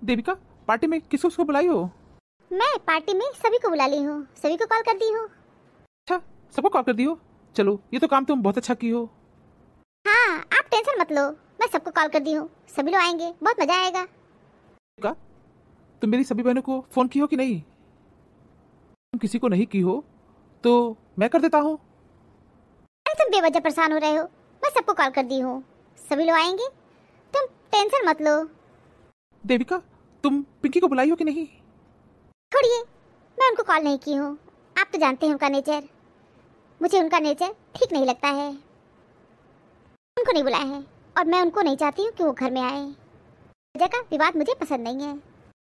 Devika, party में किस उसको बुलाई हो? मैं पार्टी में सभी को बुला ली हूँ, सभी को कॉल कर दी हूँ। अच्छा, सबको कॉल कर दी हो? चलो, ये तो काम तुम बहुत अच्छा की हो। हाँ, आप टेंशन मत लो, मैं सबको कॉल कर दी हूँ, सभी लोग आएंगे, बहुत मजा आएगा। देविका, तुम मेरी सभी बहनों को फोन की हो कि नहीं? तुम किसी को नहीं की हो तो मैं कर देता हूँ। अरे तुम बेवजह परेशान हो रहे हो, मैं सबको कॉल कर दी हूँ, सभी लोग आएंगे, तुम टेंशन मत लो। देविका, तुम पिंकी को बुलाई हो कि नहीं? छोड़िए, मैं उनको कॉल नहीं की हूँ, आप तो जानते हैं उनका नेचर, मुझे उनका नेचर ठीक नहीं लगता है। उनको नहीं बुलाया है और मैं उनको नहीं चाहती हूँ कि वो घर में आए। वजह का विवाद मुझे पसंद नहीं है,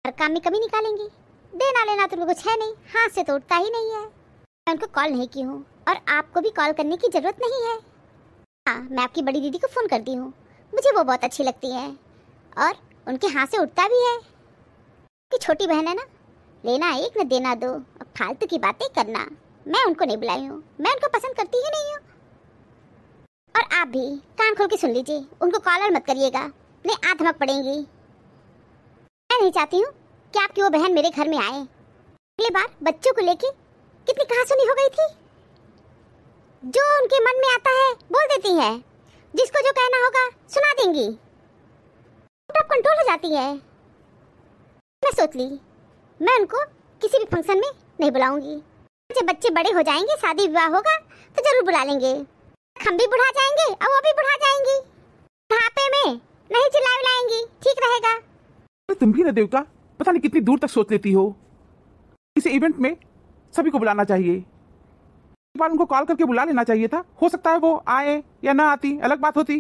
हर काम में कमी निकालेंगी, देना लेना तो कुछ है नहीं, हाथ से तो उठता ही नहीं है। मैं उनको कॉल नहीं की हूँ और आपको भी कॉल करने की जरूरत नहीं है। हाँ, मैं आपकी बड़ी दीदी को फ़ोन करती हूँ, मुझे वो बहुत अच्छी लगती है और उनके हाथ से उठता भी है। कि छोटी बहन है ना, लेना एक न देना दो, अब फालतू की बातें करना। मैं उनको नहीं बुलाई हूँ, मैं उनको पसंद करती ही नहीं हूँ। और आप भी कान खोल के सुन लीजिए, उनको कॉलर मत करिएगा, नहीं आ धमक पड़ेंगी। मैं नहीं चाहती हूँ कि आपकी वो बहन मेरे घर में आए। अगली बार बच्चों को लेके कितनी कहासुनी हो गई थी, जो उनके मन में आता है बोल देती है, जिसको जो कहना होगा सुना देंगी, कंट्रोल हो जाती है। मैं सोच ली, मैं उनको किसी भी फंक्शन में नहीं बुलाऊंगी। जब बच्चे बड़े हो जाएंगे, शादी विवाह होगा तो जरूर बुला लेंगे। हम भी बुढ़ा जाएंगे और वो भी बुढ़ा जाएंगी, बुढ़ापे में नहीं चिल्ला बुलाएंगी, ठीक रहेगा। तुम भी ना देविका, पता नहीं कितनी दूर तक सोच लेती हो। इस इवेंट में सभी को बुलाना चाहिए, एक बार उनको कॉल करके बुला लेना चाहिए था। हो सकता है वो आए या ना आती, अलग बात होती।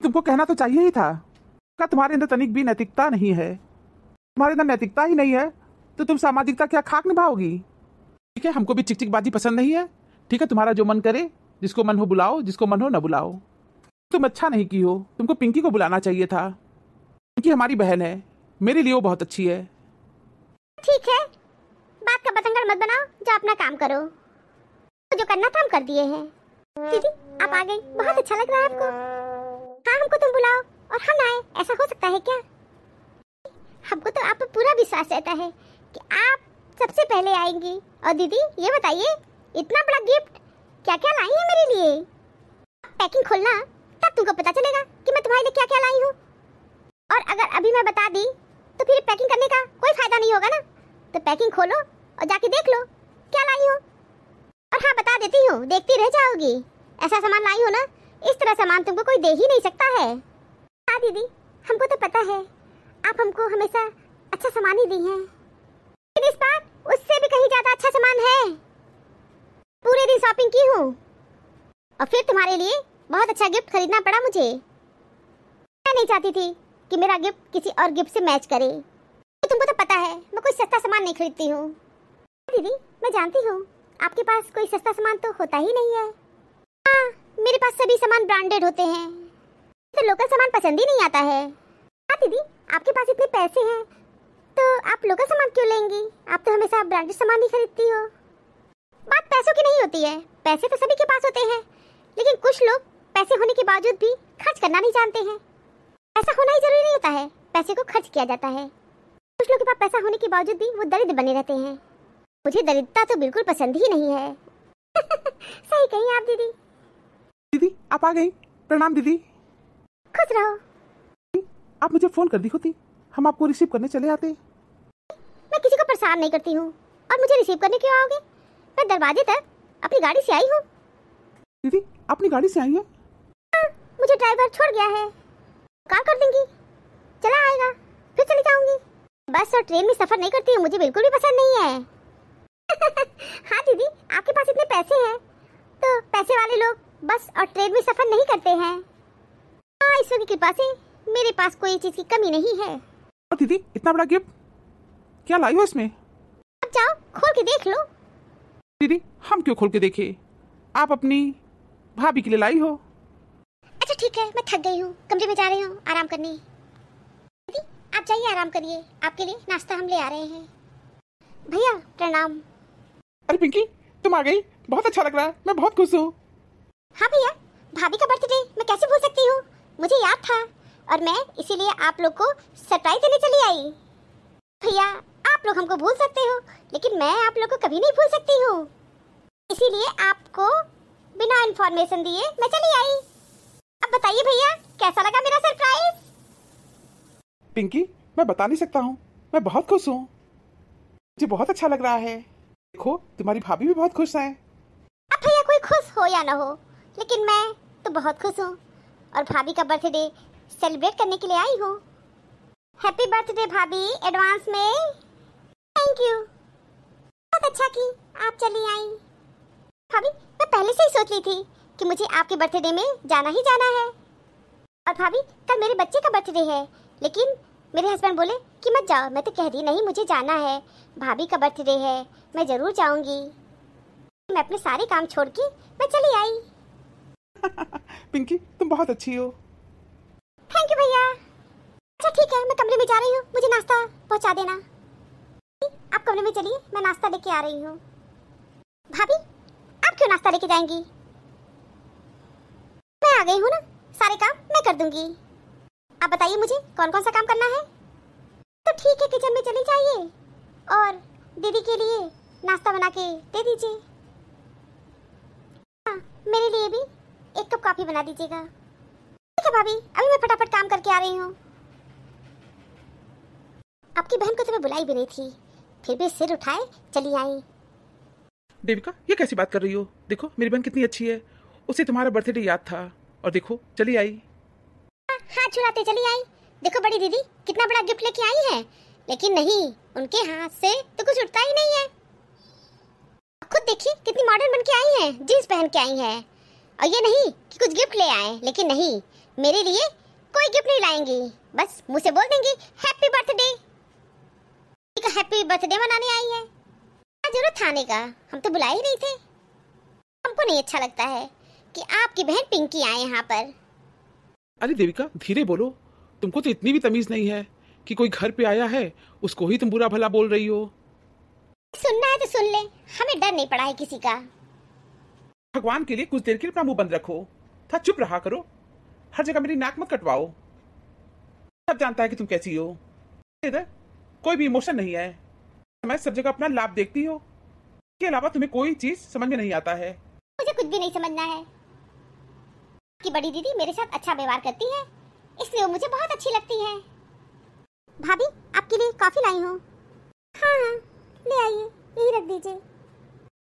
तुमको कहना तो चाहिए ही था। क्या तुम्हारे अंदर तनिक भी नैतिकता नहीं है? तुम्हारे अंदर नैतिकता ही नहीं है तो तुम सामाजिकता क्या खाक निभाओगी? ठीक है, हमको भी चिकचिकबाजी पसंद नहीं है। ठीक है, तुम्हारा जो मन करे, जिसको मन हो बुलाओ, जिसको मन हो न बुलाओ। तुम अच्छा नहीं की हो, तुमको पिंकी को बुलाना चाहिए था। पिंकी हमारी बहन है, मेरे लिए वो बहुत अच्छी है। ठीक है, बात का बतंगड़ मत बनाओ, जो अपना काम करो, जो करना था हम कर दिए हैं। दीदी आप आ गई, बहुत अच्छा लग रहा है आपको। हाँ, हमको तुम बुलाओ और हम आए, ऐसा हो सकता है क्या? हमको तो आप पर पूरा विश्वास रहता है कि आप सबसे पहले आएंगी। और दीदी ये बताइए, इतना बड़ा गिफ्ट क्या क्या लाई है मेरे लिए? पैकिंग खोलना, तब तुमको पता चलेगा कि मैं तुम्हारे लिए क्या क्या लाई हूँ। और अगर अभी मैं बता दी तो फिर पैकिंग करने का कोई फायदा नहीं होगा ना। तो पैकिंग खोलो और जाके देख लो क्या लाई हूँ। और हाँ, बता देती हूँ, देखती रह जाओगी। ऐसा सामान लाई हो ना, इस तरह सामान तुमको कोई दे ही नहीं सकता है। हाँ दीदी, हमको तो पता है, आप हमको हमेशा अच्छा सामान ही दी हैं, लेकिन इस बार उससे भी कहीं ज्यादा अच्छा सामान है। पूरे दिन शॉपिंग की हूँ और फिर तुम्हारे लिए बहुत अच्छा गिफ्ट खरीदना पड़ा मुझे। मैं नहीं चाहती थी कि मेरा गिफ्ट किसी और गिफ्ट से मैच करे। तो तुमको तो पता है मैं कोई सस्ता सामान नहीं खरीदती हूँ। दीदी मैं जानती हूँ आपके पास कोई सस्ता सामान तो होता ही नहीं है। हाँ, मेरे पास सभी सामान ब्रांडेड होते हैं, तो लोकल सामान पसंद ही नहीं आता है। हाँ दीदी, आपके पास इतने पैसे हैं तो आप लोकल सामान क्यों लेंगी? आप तो हमेशा ब्रांडेड सामान ही खरीदती हो। बात पैसों की नहीं होती है, पैसे तो सभी के पास होते हैं, लेकिन कुछ लोग पैसे होने के बावजूद भी खर्च करना नहीं जानते हैं। ऐसा होना ही जरूरी नहीं होता है, पैसे को खर्च किया जाता है। कुछ लोगों के पास पैसा होने के बावजूद भी वो दरिद्र बने रहते हैं। मुझे दरिद्रता तो बिल्कुल पसंद ही नहीं है। सही कही आप दीदी। दीदी आप आ गई, प्रणाम दीदी। खुश रहो। आप मुझे फोन कर दी होती, हम आपको रिसीव करने चले आते। मैं किसी को परेशान नहीं करती हूँ, और मुझे रिसीव करने क्यों आओगे? मैं दरवाजे तक अपनी गाड़ी से आई हूँ। दीदी अपनी गाड़ी से आई है? हाँ, मुझे ड्राइवर छोड़ गया है, कॉल कर देंगी, चला आएगा, फिर चली जाऊंगी। बस और ट्रेन में सफर नहीं करती हूँ, मुझे बिल्कुल भी पसंद नहीं है। हाँ दीदी, आपके पास इतने पैसे हैं तो पैसे वाले लोग बस और ट्रेन में सफर नहीं करते हैं। हाँ, ईश्वर की कृपा से मेरे पास कोई चीज की कमी नहीं है। और दीदी इतना बड़ा गिफ्ट क्या लाई हो इसमें? अब जाओ खोल के देख लो। दीदी हम क्यों खोल के देखे, आप अपनी भाभी के लिए लाई हो। अच्छा ठीक है, मैं थक गई हूँ, कमरे में जा रही हूँ आराम करने। दीदी आप जाइए आराम करिए, आपके लिए नाश्ता हम ले आ रहे हैं। भैया प्रणाम। अरे पिंकी तुम आ गई, बहुत अच्छा लग रहा है, मैं बहुत खुश हूँ। हाँ भैया, भाभी का बर्थडे मैं कैसे भूल सकती हूँ, मुझे याद था। और मैं इसीलिए आप लोग को सरप्राइज देने चली आई। भैया आप लोग हमको भूल सकते हो, लेकिन मैं आप लोग को कभी नहीं भूल सकती हूँ, इसीलिए आपको बिना इन्फॉर्मेशन दिए मैं चली आई। अब बताइए भैया कैसा लगा मेरा सरप्राइज? पिंकी मैं बता नहीं सकता हूँ, मैं बहुत खुश हूँ, मुझे बहुत अच्छा लग रहा है। देखो तुम्हारी भाभी भी बहुत खुश है। अब भैया कोई खुश हो या ना हो, लेकिन मैं तो बहुत खुश हूँ और भाभी का बर्थडे सेलिब्रेट करने के लिए आई हूँ। हैप्पी बर्थडे भाभी एडवांस में। थैंक यू, बहुत अच्छा की आप चली आई। भाभी मैं पहले से ही सोच ली थी कि मुझे आपके बर्थडे में जाना ही जाना है। और भाभी कल मेरे बच्चे का बर्थडे है, लेकिन मेरे हस्बैंड बोले कि मत जाओ। मैं तो कह दी नहीं मुझे जाना है, भाभी का बर्थडे है, मैं जरूर जाऊंगी। मैं अपने सारे काम छोड़ के मैं चली आई। पिंकी तुम बहुत अच्छी हो। थैंक यू भैया। अच्छा ठीक है, मैं कमरे में जा रही हूँ, मुझे नाश्ता पहुँचा देना। आप कमरे में चलिए, मैं नाश्ता लेके आ रही हूँ। भाभी आप क्यों नाश्ता लेके जाएंगी? मैं आ गई हूँ ना, सारे काम मैं कर दूंगी। आप बताइए मुझे कौन कौन सा काम करना है। तो ठीक है, किचन में चली जाइए और दीदी के लिए नाश्ता बना के दे दीजिए। हाँ, मेरे लिए भी एक कप कॉफी बना दीजिएगा। ठीक है भाभी, अभी मैं फटाफट काम करके आ रही हूँ। आपकी बहन को तो मैं बुलाई भी नहीं थी, फिर भी सिर उठाए चली आई। देविका ये कैसी बात कर रही हो? देखो मेरी बहन कितनी अच्छी है, उसे तुम्हारा बर्थडे याद था और देखो चली आई। हाथ छुड़ाते चली आई। देखो बड़ी दीदी कितना बड़ा गिफ्ट लेके आई है, लेकिन नहीं, उनके हाथ से तो कुछ उठता ही नहीं है। खुद देखिए कितनी मॉडर्न बन के आई है, जींस पहन के आई है। और ये नहीं कि कुछ गिफ्ट ले आए, लेकिन नहीं, मेरे लिए कोई गिफ्ट नहीं लाएंगी, बस मुंह से बोल देंगी हैप्पी बर्थडे। हैप्पी बर्थडे मनाने आई है, क्या जरूरत था आने का, हम तो बुलाए ही नहीं थे। हमको नहीं अच्छा लगता है कि आपकी बहन पिंकी आए यहाँ पर। अरे देविका धीरे बोलो, तुमको तो इतनी भी तमीज नहीं है कि कोई घर पे आया है उसको ही तुम बुरा भला बोल रही हो। सुनना है तो सुन ले, हमें डर नहीं पड़ा है किसी का। भगवान के लिए कुछ देर के लिए अपना मुंह बंद रखो, था चुप रहा करो, हर जगह मेरी नाक मत कटवाओ। सब जानता है कि तुम कैसी हो, इधर कोई भी इमोशन नहीं है, मैं सब जगह अपना लाभ देखती हो, इसके अलावा तुम्हें कोई चीज समझ में नहीं आता है। मुझे कुछ भी नहीं समझना है। कि बड़ी दीदी मेरे साथ अच्छा व्यवहार करती है, इसलिए वो मुझे बहुत अच्छी लगती है। भाभी आपके लिए कॉफी लाई हूँ। हाँ ले आइए, यही रख दीजिए।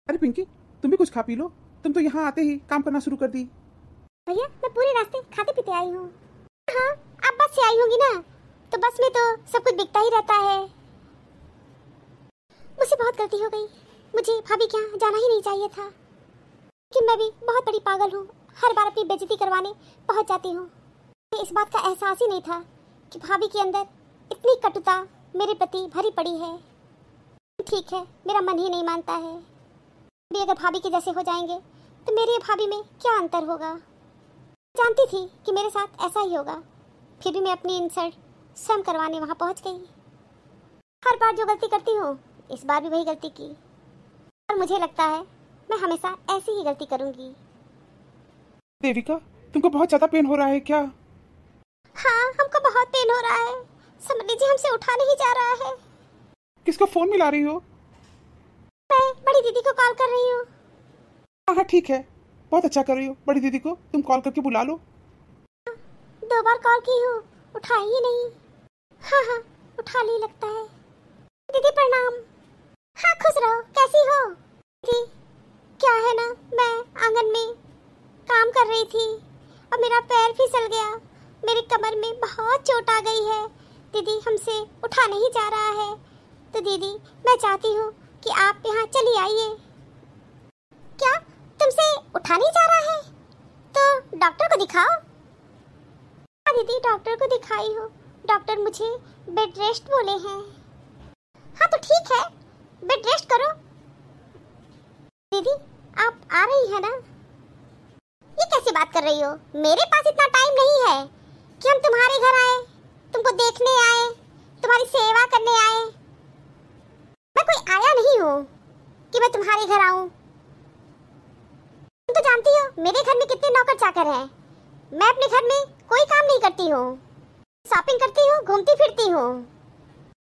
अरे पिंकी तुम भी कुछ खा पी लो, तुम तो यहाँ आते ही काम करना शुरू कर दी। भैया मैं पूरे रास्ते खाते पीते आई हूँ। हाँ आप बस से आई होंगी ना, तो बस में तो सब कुछ बिकता ही रहता है। मुझसे बहुत गलती हो गई, मुझे भाभी के यहाँ जाना ही नहीं चाहिए था, कि मैं भी बहुत बड़ी पागल हूँ, हर बार अपनी बेइज्जती करवाने पहुँच जाती हूँ। इस बात का एहसास ही नहीं था कि भाभी के अंदर इतनी कटुता मेरे प्रति भरी पड़ी है। ठीक है, मेरा मन ही नहीं मानता है, भी अगर भाभी के जैसे हो जाएंगे तो मेरे भाभी में क्या अंतर होगा। जानती थी कि मेरे साथ ऐसा ही होगा, फिर भी मैं अपनी इंसल्ट स्वयं करवाने वहाँ पहुँच गई। हर बार जो गलती करती हूँ, इस बार भी वही गलती की, और मुझे लगता है मैं हमेशा ऐसी ही गलती करूँगी। देविका तुमको बहुत ज्यादा पेन हो रहा है क्या? हाँ हमको बहुत पेन हो रहा है, समझ लीजिए हमसे उठा नहीं जा रहा है। किसको फोन मिला रही हो? मैं बड़ी दीदी को कॉल कर रही हूँ। हाँ ठीक है, बहुत अच्छा कर रही हो, बड़ी दीदी को तुम कॉल करके बुला लो। 2 बार कॉल की हूँ, उठाई ही नहीं। हाँ उठा ली लगता है। दीदी प्रणाम। हाँ खुश रहो, कैसी हो? दीदी क्या है ना, मैं आंगन में काम कर रही थी और मेरा पैर फिसल गया, मेरी कमर में बहुत चोट आ गई है। दीदी हमसे उठा नहीं जा रहा है, तो दीदी मैं चाहती हूँ कि आप यहाँ चली आइए। क्या तुमसे उठा नहीं जा रहा है? तो डॉक्टर को दिखाओ। हाँ दीदी डॉक्टर को दिखाई हो, डॉक्टर मुझे बेड रेस्ट बोले हैं। हाँ तो ठीक है, बेड रेस्ट करो। दीदी आप आ रही है ना? ये कैसी बात कर रही हो? मेरे पास इतना टाइम नहीं है कि हम तुम्हारे घर आए, तुमको देखने आए, तुम्हारी सेवा करने आए। मैं कोई आया नहीं हूँ कि मैं तुम्हारे घर आऊँ। तुम तो जानती हो मेरे घर में कितने नौकर चाकर हैं, मैं अपने घर में कोई काम नहीं करती हूँ। शॉपिंग करती हूँ, घूमती फिरती हूँ।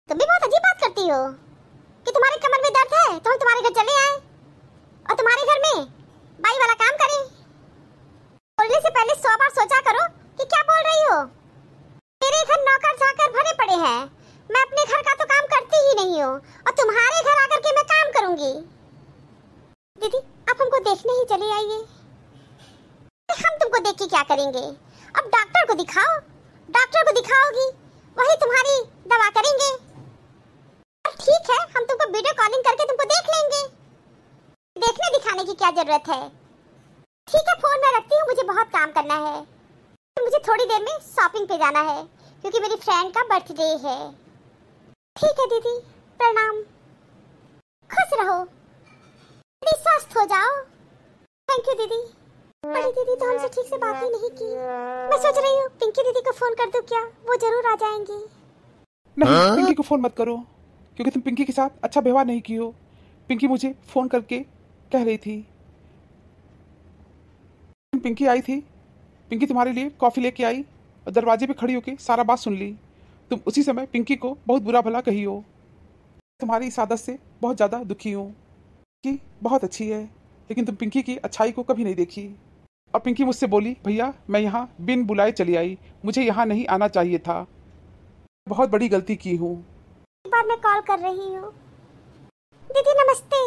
तुम भी बहुत अजीब बात करती हो कि तुम्हारे कमर में दर्द है तो हम तुम्हारे घर चले आए और तुम्हारे घर में बाई वाला काम करें। बोलने से पहले 100 बार सोचा करो कि क्या बोल रही हो। मेरे घर नौकर चाकर भरे पड़े हैं, मैं अपने घर का तो काम करती ही नहीं हूँ और तुम्हारे घर आकर के मैं काम करूंगी। दीदी आप हमको देखने ही चले आइए। हम तुमको देख के क्या करेंगे? अब डॉक्टर को दिखाओ, डॉक्टर को दिखाओगी वही तुम्हारी दवा करेंगे। ठीक है, हम तुमको वीडियो कॉलिंग करके तुमको देख लेंगे। देखने दिखाने की क्या जरूरत है? ठीक है, फोन में रखती हूँ, मुझे बहुत काम करना है। मुझे थोड़ी देर में शॉपिंग पे जाना है क्योंकि मेरी फ्रेंड का बर्थडे है। ठीक है दीदी, प्रणाम। खुश रहो दीदी, स्वस्थ हो जाओ। थैंक यू दीदी। बड़ी दीदी तो हमसे ठीक से बात ही नहीं की। मैं सोच रही हूँ पिंकी दीदी को फोन कर दूं क्या? वो जरूर आ जाएंगी। नहीं, पिंकी को फोन मत करो क्योंकि तुम पिंकी के साथ अच्छा व्यवहार नहीं की हो। पिंकी मुझे फोन करके कह रही थी, पिंकी आई थी, पिंकी तुम्हारे लिए कॉफी लेके आई और दरवाजे पे खड़ी होके सारा बात सुन ली। तुम उसी समय पिंकी को बहुत बुरा भला कही हो। तुम्हारी इस आदत से बहुत ज़्यादा दुखी हूँ कि बहुत अच्छी है लेकिन तुम पिंकी की अच्छाई को कभी नहीं देखी। और पिंकी मुझसे बोली, भैया मैं यहाँ बिन बुलाए चली आई, मुझे यहाँ नहीं आना चाहिए था, बहुत बड़ी गलती की हूँ। एक बार मैं कॉल कर रही हूँ। दीदी नमस्ते।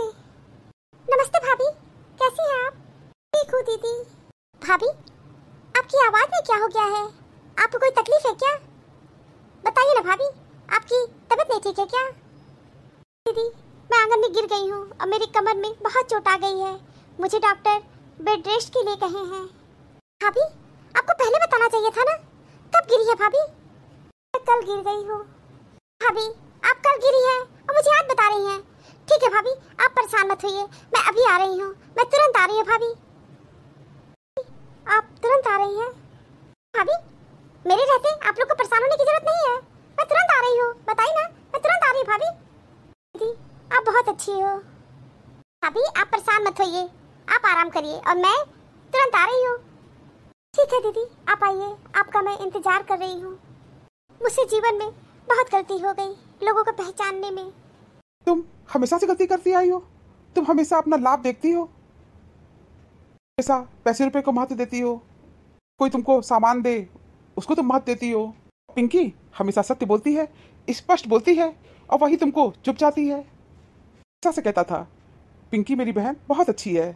नमस्ते भाभी, कैसी हैं आप? ठीक हूँ दीदी। भाभी आपकी आवाज में क्या हो गया है? आपको कोई तकलीफ है क्या? बताइए ना भाभी, आपकी तबीयत नहीं ठीक है क्या? दीदी मैं आंगन में गिर गई हूँ और मेरी कमर में बहुत चोट आ गई है, मुझे डॉक्टर बेड रेस्ट के लिए कहे हैं। भाभी आपको पहले बताना चाहिए था ना। कब गिरी है भाभी? मैं कल गिर गई हूँ। भाभी आप कल गिरी हैं और मुझे आज बता रही हैं। ठीक है भाभी, आप परेशान मत होइए, मैं अभी आ रही हूँ, मैं तुरंत आ रही हूँ। भाभी आप तुरंत आ रही हैं? भाभी मेरे रहते आप लोग को परेशान होने की जरूरत नहीं है, मैं तुरंत आ रही हूँ। बताइए ना, मैं तुरंत आ रही हूँ। भाभी दीदी आप बहुत अच्छी हो। भाभी आप परेशान मत होइए, आप आराम करिए और मैं तुरंत आ रही हूँ। ठीक है दीदी आप आइए, आपका मैं इंतजार कर रही हूँ। मुझसे जीवन में बहुत गलती हो गई लोगों को पहचानने में। तुम हमेशा से गलती करती आई हो, तुम हमेशा अपना लाभ देखती हो, हमेशा पैसे रुपए को महत्व देती हो, कोई तुमको सामान दे उसको तुम महत्व देती हो। पिंकी हमेशा सत्य बोलती है, स्पष्ट बोलती है और वही तुमको चुप जाती है। ऐसा से कहता था पिंकी मेरी बहन बहुत अच्छी है,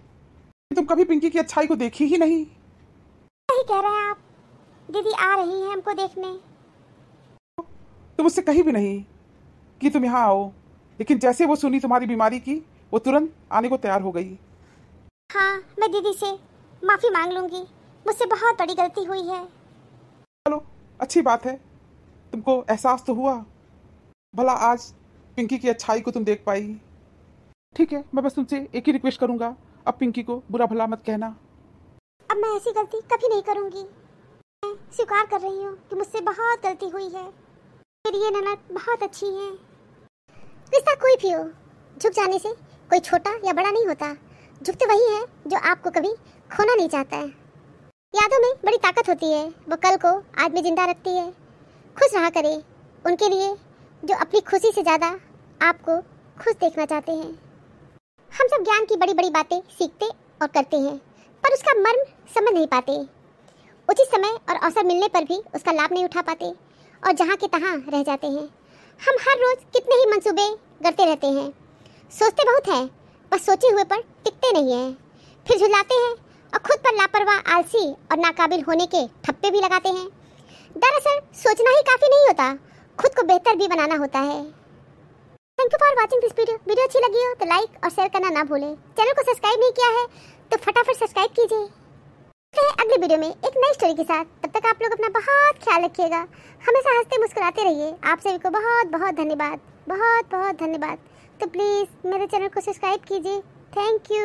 तुम कभी पिंकी की अच्छाई को देखी ही नहीं। सही कह रहे हैं आप, दीदी आ रही हैं हमको देखने। तुम उससे कही भी नहीं कि तुम यहाँ आओ, लेकिन जैसे वो सुनी तुम्हारी बीमारी की वो तुरंत आने को तैयार हो गई। हाँ मैं दीदी से माफी मांग लूंगी, मुझसे बहुत बड़ी गलती हुई है। चलो अच्छी बात है, तुमको एहसास तो हुआ, भला आज पिंकी की अच्छाई को तुम देख पाई। ठीक है, मैं बस तुमसे एक ही रिक्वेस्ट करूंगा, अब पिंकी को बुरा भला मत कहना। अब मैं ऐसी गलती कभी नहीं करूंगी। मैं स्वीकार कर रही हूँ कि मुझसे बहुत गलती हुई है। मेरी ये ननद बहुत अच्छी है। रिश्ता कोई भी हो, झुक जाने से कोई छोटा या बड़ा नहीं होता, झुकते वही है जो आपको कभी खोना नहीं चाहता है। यादों में बड़ी ताकत होती है, वो कल को आज में जिंदा रखती है। खुश रहा करे उनके लिए जो अपनी खुशी से ज़्यादा आपको खुश देखना चाहते हैं। हम सब ज्ञान की बड़ी बड़ी बातें सीखते और करते हैं पर उसका मर्म समझ नहीं पाते, उचित समय और अवसर मिलने पर भी उसका लाभ नहीं उठा पाते और जहाँ के तहाँ रह जाते हैं। हम हर रोज़ कितने ही मंसूबे करते रहते हैं, सोचते बहुत हैं पर सोचे हुए पर टिकते नहीं हैं, फिर झुलाते हैं और खुद पर लापरवाह, आलसी और नाकाबिल होने के ठप्पे भी लगाते हैं। दरअसल सोचना ही काफ़ी नहीं होता, खुद को बेहतर भी बनाना होता है। Thank you for watching this video. Video अच्छी लगी हो तो लाइक और शेयर करना ना भूलें। चैनल को सब्सक्राइब नहीं किया है तो फटाफट सब्सक्राइब कीजिए। मिलते हैं अगले वीडियो में एक नई स्टोरी के साथ। तब तक आप लोग अपना बहुत ख्याल रखिएगा, हमेशा हंसते मुस्कुराते रहिए। आप सभी को बहुत बहुत धन्यवाद, बहुत बहुत धन्यवाद। तो प्लीज़ मेरे चैनल को सब्सक्राइब कीजिए। Thank you.